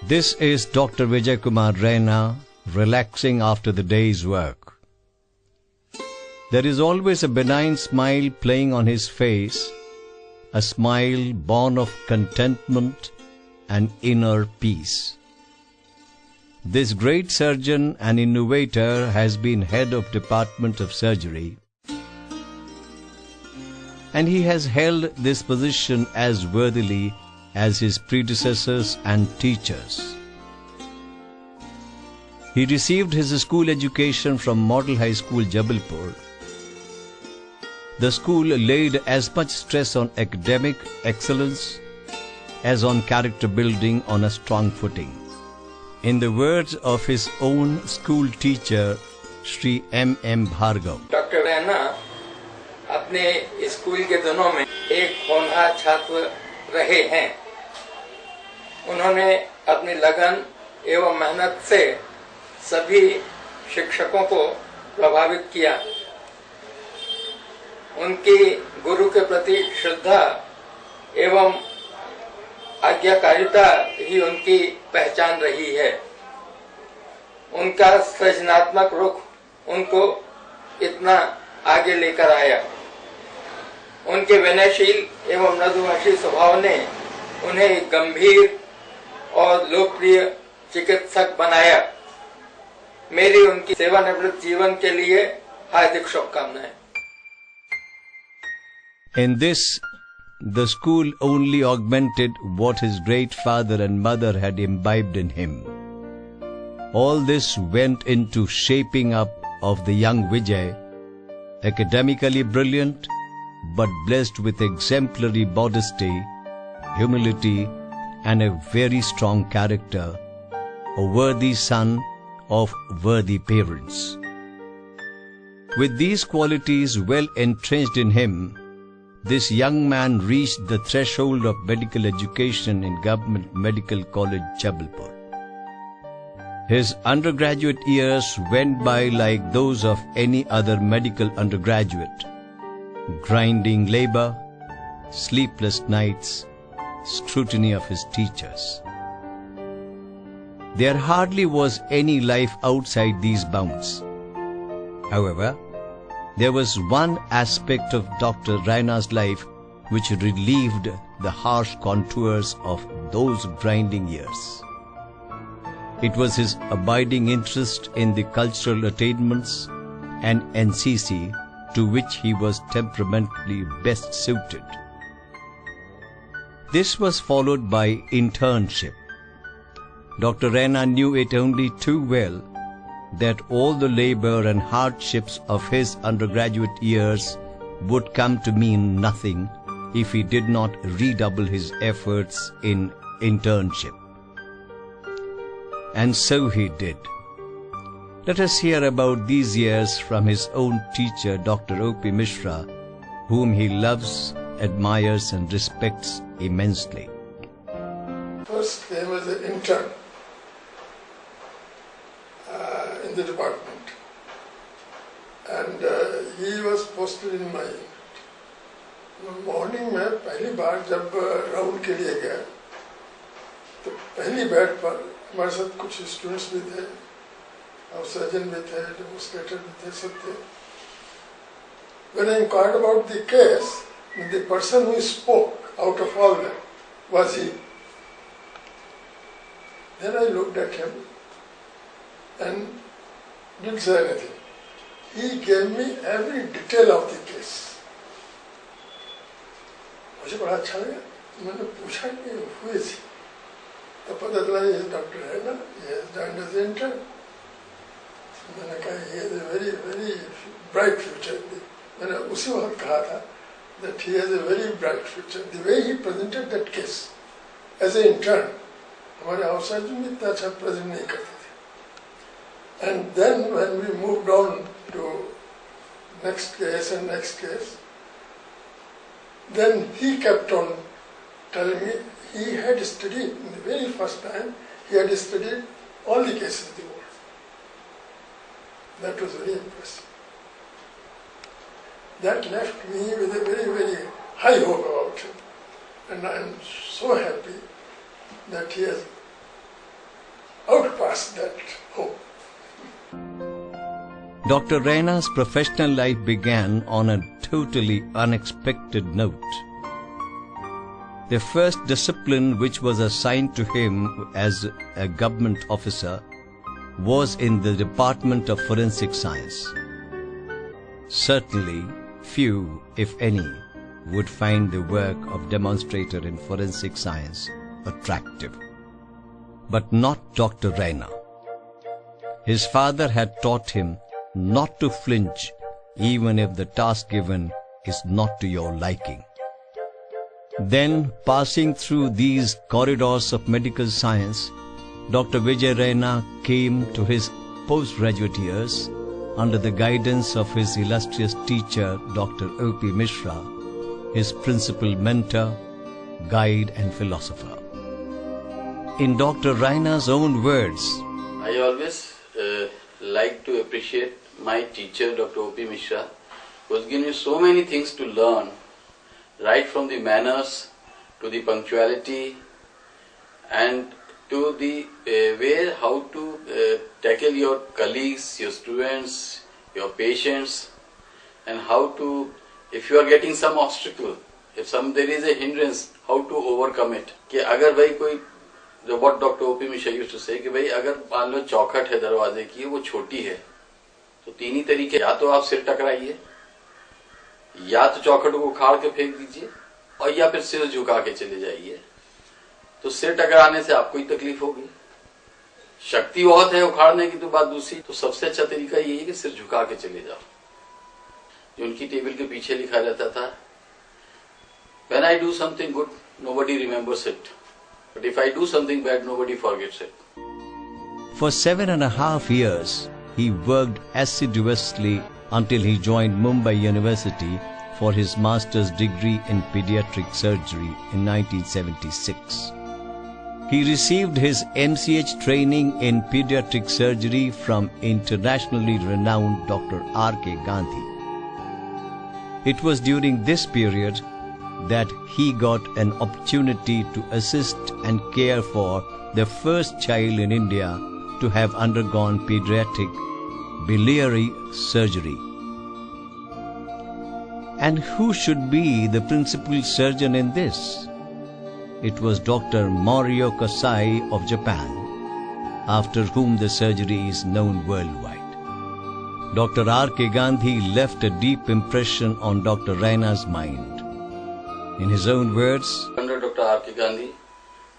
This is Dr. Vijay Kumar Raina, relaxing after the day's work. There is always a benign smile playing on his face, a smile born of contentment and inner peace. This great surgeon and innovator has been head of Department of Surgery, and he has held this position as worthily as his predecessors and teachers. He received his school education from Model High School, Jabalpur. The school laid as much stress on academic excellence as on character building on a strong footing. In the words of his own school teacher, Shri M.M. Bhargav, Dr. Raina अपने school के दिनों में एक होनहार छात्र रहे हैं। उन्होंने अपनी लगन एवं मेहनत से सभी शिक्षकों को प्रभावित किया। उनकी गुरु के प्रति श्रद्धा एवं आज्ञाकारिता ही उनकी पहचान रही है। उनका सृजनात्मक रुख उनको इतना आगे लेकर आया। उनके विनयशील एवं मृदुभाषी स्वभाव ने उन्हें एक गंभीर और लोकप्रिय चिकित्सक बनाया। मेरी उनकी सेवानिवृत्त जीवन के लिए हार्दिक शुभकामनाएं। In this, the school only augmented what his great father and mother had imbibed in him. All this went into shaping up of the young Vijay, academically brilliant, but blessed with exemplary modesty, humility, and a very strong character, a worthy son of worthy parents. With these qualities well entrenched in him, this young man reached the threshold of medical education in Government Medical College, Jabalpur. His undergraduate years went by like those of any other medical undergraduate. Grinding labor, sleepless nights, scrutiny of his teachers. There hardly was any life outside these bounds. However, there was one aspect of Dr. Raina's life which relieved the harsh contours of those grinding years. It was his abiding interest in the cultural attainments and NCC, to which he was temperamentally best suited. This was followed by internship. Dr. Raina knew it only too well that all the labor and hardships of his undergraduate years would come to mean nothing if he did not redouble his efforts in internship. And so he did. Let us hear about these years from his own teacher, Dr. O.P. Mishra, whom he loves, admires and respects immensely. First came as an intern in the department, and he was posted in my morning में पहली बार जब round के लिए गया तो पहली bed पर हमारे साथ कुछ स्टूडेंट्स भी थे और सर्जन भी थे, डेमोस्ट्रेटर भी थे, सब थे. When I inquired about the case, the person who spoke out of all them was he. Then I looked at him and didn't say anything. He gave me every detail of the case. मुझे बड़ा अच्छा लगा. मैंने पूछा कि who is he? तो पता चला he is Dr. Raina. He has joined as an intern. मैंने कहा he has a very very bright future. मैंने उसी वक्त कहा था that he has a very bright future. The way he presented that case as an intern, हमारे outside में इतना अच्छा present नहीं करते थे. And then when we moved on to next case and next case, then he kept on telling me he had studied, in the very first time, he had studied all the cases in the world. That was very impressive. That left me with a very, very high hope about him. And I am so happy that he has pass that home. Dr. Raina's professional life began on a totally unexpected note. The first discipline which was assigned to him as a government officer was in the Department of Forensic Science. Certainly, few, if any, would find the work of demonstrator in forensic science attractive. But not Dr. Raina. His father had taught him not to flinch even if the task given is not to your liking. Then, passing through these corridors of medical science, Dr. Vijay Raina came to his postgraduate years under the guidance of his illustrious teacher, Dr. O.P. Mishra, his principal mentor, guide and philosopher. In Dr. Raina's own words, I always like to appreciate my teacher, Dr. O.P. Mishra, who has given me so many things to learn, right from the manners to the punctuality and to the way how to tackle your colleagues, your students, your patients, and how to, if you are getting some obstacle, if there is a hindrance, how to overcome it. कि अगर भाई कोई, what Dr. O.P. Mishra used to say कि भाई अगर मान लो चौखट है दरवाजे की, वो छोटी है, तो तीन ही तरीके, या तो आप सिर टकराइए, या तो चौखट को उखाड़ के फेंक दीजिए, और या फिर सिर झुका के चले जाइए. तो सिर टकराने से आपको ही तकलीफ होगी, शक्ति बहुत है उखाड़ने की तो बात दूसरी. तो सबसे अच्छा तरीका यही है कि सिर झुका के चले जाओ. जो उनकी टेबल के पीछे लिखा रहता था, When I do something good, nobody remembers it. But if I do something bad, nobody forgets it. For 7.5 years, he worked assiduously until he joined Mumbai University for his master's degree in pediatric surgery in 1976. He received his MCH training in pediatric surgery from internationally renowned Dr. R.K. Gandhi. It was during this period that he got an opportunity to assist and care for the first child in India to have undergone pediatric biliary surgery. And who should be the principal surgeon in this? It was Dr. Morio Kasai of Japan, after whom the surgery is known worldwide. Dr. R.K. Gandhi left a deep impression on Dr. Raina's mind. In his own words, Under Dr. R.K. Gandhi,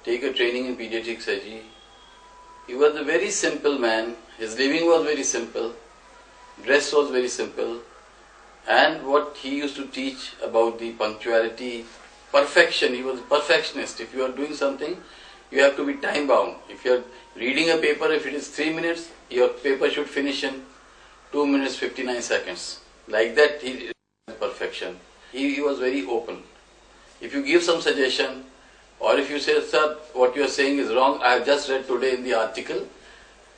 take a training in pediatric surgery. He was a very simple man. His living was very simple. Dress was very simple. And what he used to teach about the punctuality, perfection, he was a perfectionist. If you are doing something, you have to be time bound. If you are reading a paper, if it is 3 minutes, your paper should finish in 2 minutes 59 seconds. Like that, he perfection. He was very open. If you give some suggestion, or if you say, sir, what you are saying is wrong, I have just read today in the article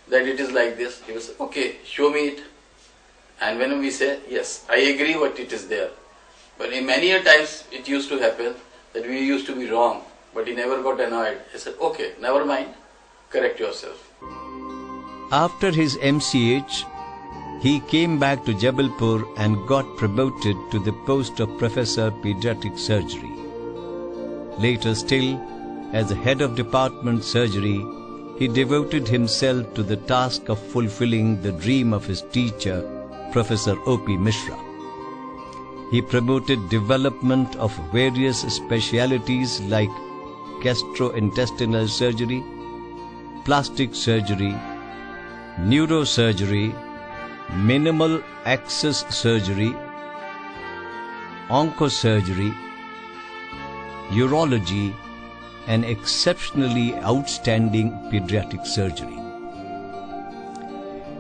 that it is like this, he will say, okay, show me it. And when we say, yes, I agree what it is there. But in many a times it used to happen that we used to be wrong, but he never got annoyed. He said, okay, never mind, correct yourself. After his MCH, he came back to Jabalpur and got promoted to the post of Professor Pediatric Surgery. Later still, as the head of Department Surgery, he devoted himself to the task of fulfilling the dream of his teacher, Professor O.P. Mishra. He promoted development of various specialities like gastrointestinal surgery, plastic surgery, neurosurgery, minimal access surgery, oncosurgery, urology, and exceptionally outstanding pediatric surgery.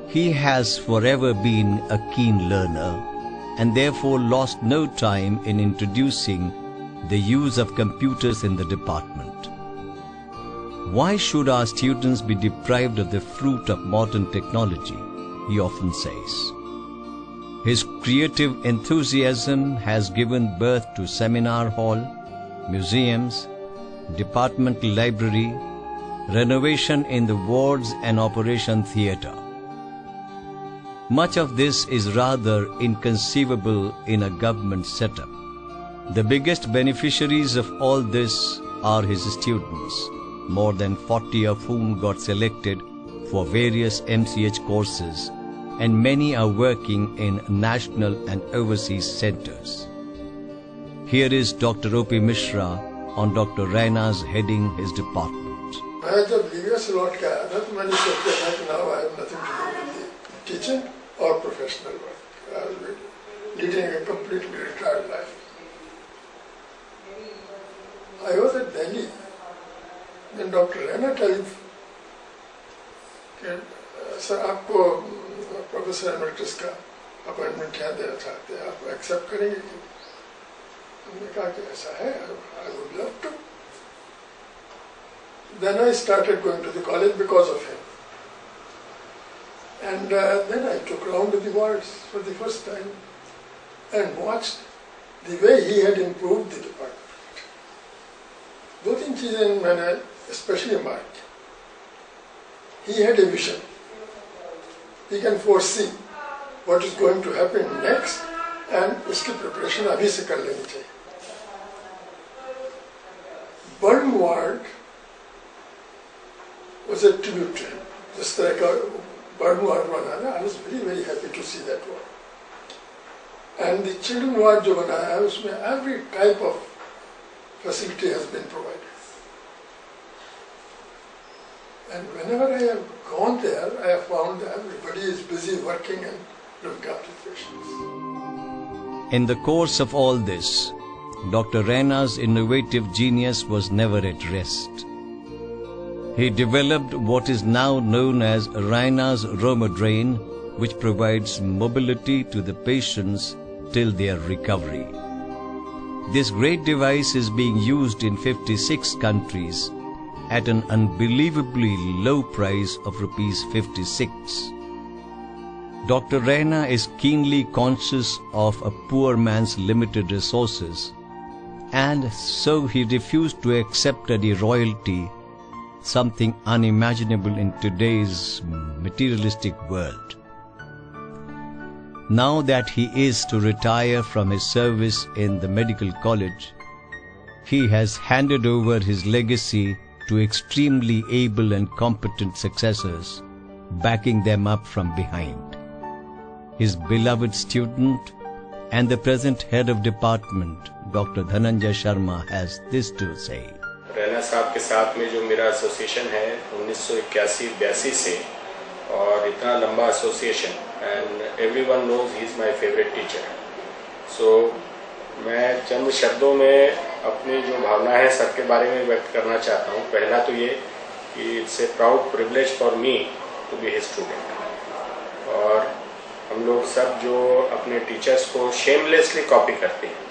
He has forever been a keen learner and therefore lost no time in introducing the use of computers in the department. Why should our students be deprived of the fruit of modern technology? He often says. His creative enthusiasm has given birth to seminar hall, museums, departmental library, renovation in the wards and operation theatre. Much of this is rather inconceivable in a government setup. The biggest beneficiaries of all this are his students, more than 40 of whom got selected for various MCH courses, and many are working in national and overseas centers. Here is Dr. O.P. Mishra on Dr. Raina's heading his department. मैं जब US लौट के आया था तो मैंने सोचा था कि now I have nothing to do with the teaching or professional work. I was leading a completely retired life. I was at Delhi. Then Dr. Raina told me, sir, आपको प्रोफेसर एमरिटस का appointment क्या देना चाहते हैं, आप accept करेंगे? हमने कहा कि ऐसा है, I would love to. Then I started going to the college because of him. And then I took round to the wards for the first time and watched the way he had improved the department. दो तीन चीजें मैंने especially marked. He had a vision. He can foresee what is going to happen next and उसकी preparation अभी से कर लेनी चाहिए. Burn ward was a tribute to him. Just like a burn ward banana, I was very, very happy to see that ward. And the children ward जो बनाया है, उसमें every type of facility has been provided. And whenever I have gone there, I have found that everybody is busy working and looking after patients. In the course of all this, Dr. Raina's innovative genius was never at rest. He developed what is now known as Raina's Romodrain, which provides mobility to the patients till their recovery. This great device is being used in 56 countries at an unbelievably low price of ₹56. Dr. Raina is keenly conscious of a poor man's limited resources, and so he refused to accept any royalty, something unimaginable in today's materialistic world. Now that he is to retire from his service in the medical college, he has handed over his legacy to extremely able and competent successors, backing them up from behind. His beloved student and the present head of department, Dr. Dhananjay Sharma, has this to say. Raina साहब के साथ में जो मेरा association है 1981-82 से, और इतना लंबा association, and everyone knows he is my favourite teacher. So मैं चंद शब्दों में अपनी जो भावना है सर के बारे में व्यक्त करना चाहता हूँ. पहला तो ये कि it's a proud privilege for me to be his student. और हम लोग सब जो अपने टीचर्स को शेमलेसली कॉपी करते हैं,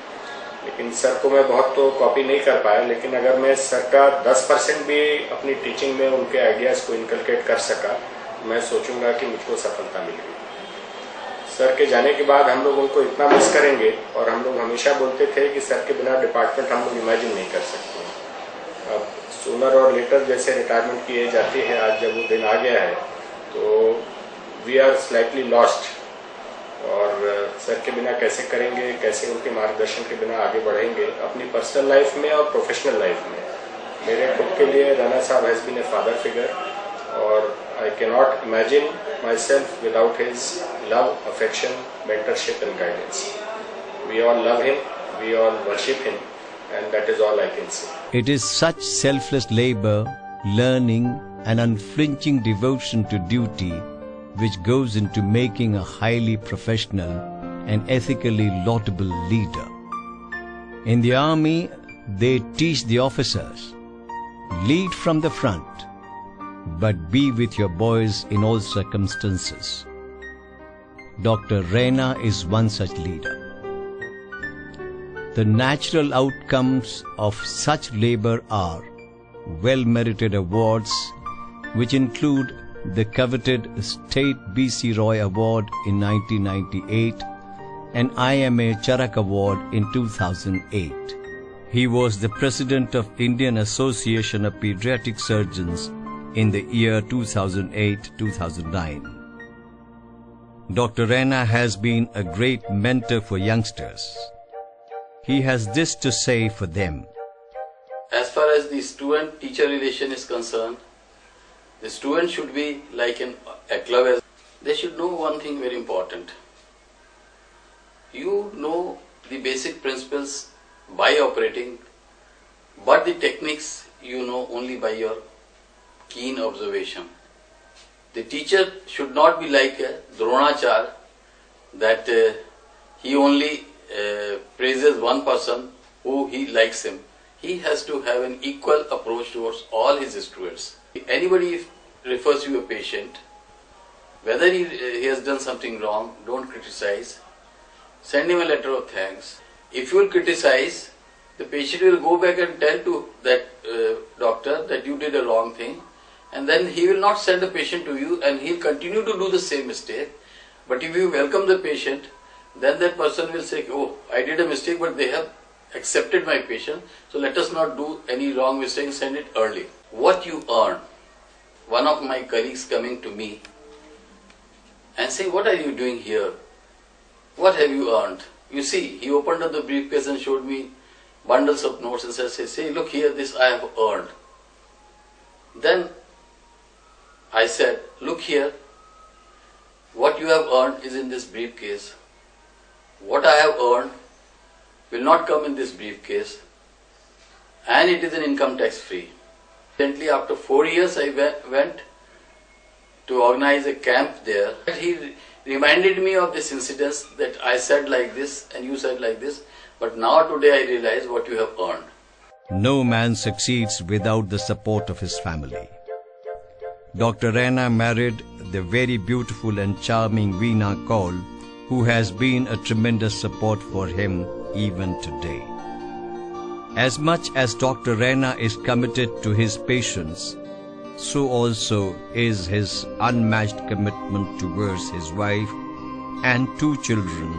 लेकिन सर को मैं बहुत तो कॉपी नहीं कर पाया, लेकिन अगर मैं सर का 10% भी अपनी टीचिंग में उनके आइडियाज़ को इनकलकेट कर सका, मैं सोचूंगा कि मुझको सफलता मिल गई. सर के जाने के बाद हम लोग उनको इतना मिस करेंगे, और हम लोग हमेशा बोलते थे कि सर के बिना डिपार्टमेंट हम लोग इमेजिन नहीं कर सकते. अब सूनर और लेटर जैसे रिटायरमेंट की एज आती है, आज जब वो दिन आ गया है तो वी आर स्लाइटली लॉस्ट. और सर के बिना कैसे करेंगे, कैसे उनके मार्गदर्शन के बिना आगे बढ़ेंगे अपनी पर्सनल लाइफ में और प्रोफेशनल लाइफ में. मेरे खुद के लिए राणा साहब has been a father figure, और I cannot imagine myself without his love, affection, mentorship and guidance. We all love him, we all worship him, and that is all I can say. It is such selfless labor, learning and unflinching devotion to duty which goes into making a highly professional and ethically laudable leader. In the army, they teach the officers, lead from the front, but be with your boys in all circumstances. Dr. Raina is one such leader. The natural outcomes of such labor are well-merited awards, which include the coveted State B.C. Roy Award in 1998 and IMA Charak Award in 2008. He was the president of Indian Association of Pediatric Surgeons in the year 2008-2009. Dr. Raina has been a great mentor for youngsters. He has this to say for them. As far as the student-teacher relation is concerned, the student should be like a club. They should know one thing very important. You know the basic principles by operating, but the techniques you know only by your keen observation. The teacher should not be like a Dronachar, that he only praises one person who he likes him. He has to have an equal approach towards all his students. If anybody refers you a patient, whether he has done something wrong, don't criticize. Send him a letter of thanks. If you will criticize, the patient will go back and tell to that doctor that you did a wrong thing, and then he will not send the patient to you and he will continue to do the same mistake. But if you welcome the patient, then that person will say, oh, I did a mistake, but they have accepted my patient, so let us not do any wrong mistake, send it early. What you earn, one of my colleagues coming to me and saying, what are you doing here? What have you earned? You see, he opened up the briefcase and showed me bundles of notes and said, say, look here, this I have earned. Then I said, look here, what you have earned is in this briefcase. What I have earned will not come in this briefcase, and it is an income tax free. Recently, after 4 years, I went to organize a camp there. He reminded me of this incident that I said like this and you said like this, but now today I realize what you have earned. No man succeeds without the support of his family. Dr. Raina married the very beautiful and charming Veena Kaul, who has been a tremendous support for him even today. As much as Dr. Raina is committed to his patients, so also is his unmatched commitment towards his wife and 2 children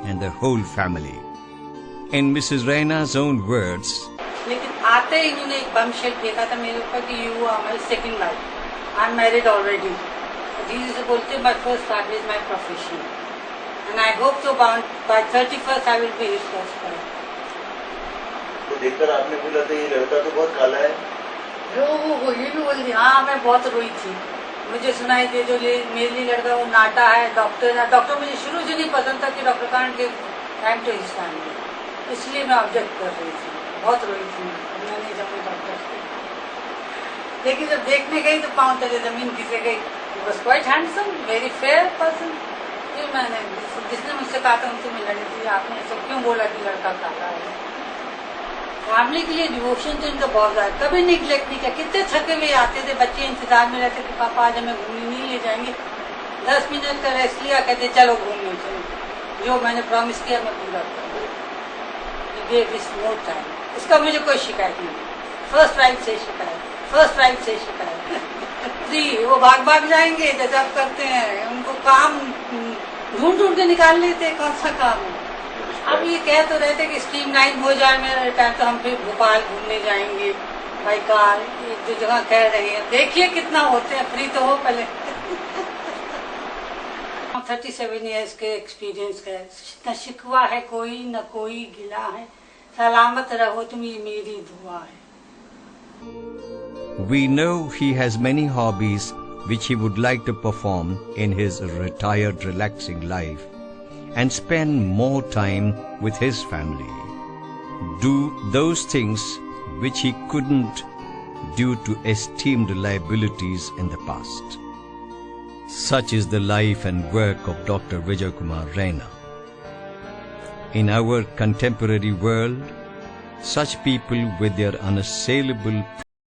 and the whole family. In Mrs. Raina's own words, लेकिन आते ही इन्होंने एक बमशेल फेंका था मेरे ऊपर कि you are my second wife. I'm married already. दीदी से बोलते my first family is my profession. And I hope so by 31st I will be his first wife. तो देखकर आपने बोला था ये लड़का तो बहुत काला है। वो ये भी बोल दी, हाँ मैं बहुत रोई थी। मुझे सुनाई दे जो मेरे लिए लड़का वो नाटा है, डॉक्टर मुझे शुरू से नहीं पसंद था कि doctor can't give time to his family, इसलिए मैं ऑब्जेक्ट कर रही थी, बहुत रोई थी मैंने जब मैं डॉक्टर से। लेकिन जब देखने गई तो पाँव तले जमीन खिसे गई। Was quite handsome, very fair person. फिर मैंने जिसने मुझसे कहा था उनसे मैं लड़ी थी, आपने ऐसा क्यों बोला कि लड़का काला है। फैमिली के लिए डिवोशन तो इनका बहुत ज्यादा, कभी निगलेक्ट नहीं किया। कितने थके हुए आते थे, बच्चे इंतजार में रहते कि पापा आज हमें घूमने नहीं ले जाएंगे। 10 मिनट का रेस्ट लिया, कहते चलो घूमने चलो, जो मैंने प्रॉमिस किया मैं पूरा करूँगा। इसका मुझे कोई शिकायत नहीं, फर्स्ट वाइफ से शिकायत। जी वो भाग जाएंगे जैसे आप करते हैं, उनको काम ढूंढ के निकाल लेते, कौन सा काम है। अब ये कह तो रहे थे कि स्ट्रीमलाइन हो जाए मेरा रिटायर तो हम फिर भोपाल घूमने जाएंगे बाई कार, एक दो जगह कह रही है, देखिए कितना होते हैं, फ्री तो हो पहले। 37 इयर्स के एक्सपीरियंस का, न शिकवा है कोई न कोई गिला है, सलामत रहो तुम ये मेरी दुआ है। We know he has many hobbies which he would like to perform in his retired, relaxing life and spend more time with his family. Do those things which he couldn't due to esteemed liabilities in the past. Such is the life and work of Dr. Vijay Kumar Raina. In our contemporary world, such people with their unassailable